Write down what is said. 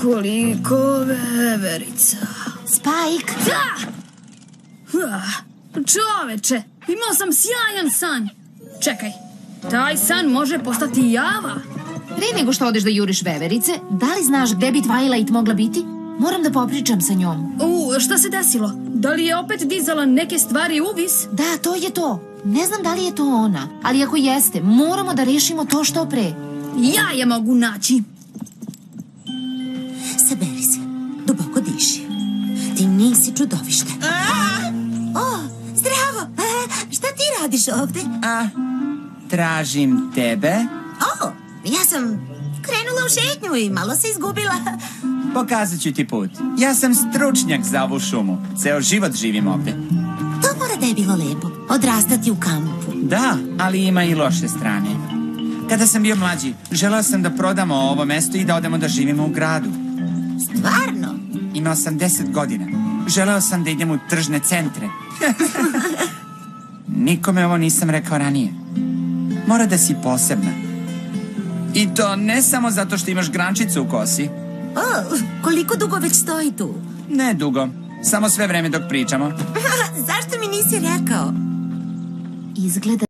Koliko veverica. Spike! Čoveče, imao sam sjajan san. Čekaj, taj san može postati java. Pre nego što odeš da juriš veverice, da li znaš gde bi Twilight mogla biti? Moram da popričam sa njom. Šta se desilo? Da li je opet dizala neke stvari u vis? Da, to je to. Ne znam da li je to ona, ali ako jeste, moramo da rešimo to što pre. Ja je mogu naći. Saberi se, duboko diši. Ti nisi čudovište. O, zdravo! Šta ti radiš ovde? Tražim tebe. O, ja sam krenula u šetnju i malo se izgubila. Pokazat ću ti put. Ja sam stručnjak za ovu šumu. Ceo život živim ovde. To mora da je bilo lepo, odrastati u kampu. Da, ali ima i loše strane. Kada sam bio mlađi, želeo sam da prodamo ovo mesto i da odemo da živimo u gradu. Stvarno? Imao sam 10 godina. Želeo sam da idem u tržne centre. Nikome ovo nisam rekao ranije. Mora da si posebna. I to ne samo zato što imaš grančicu u kosi. O, koliko dugo već stoji tu? Ne dugo. Samo sve vreme dok pričamo. Zašto mi nisi rekao? Izgleda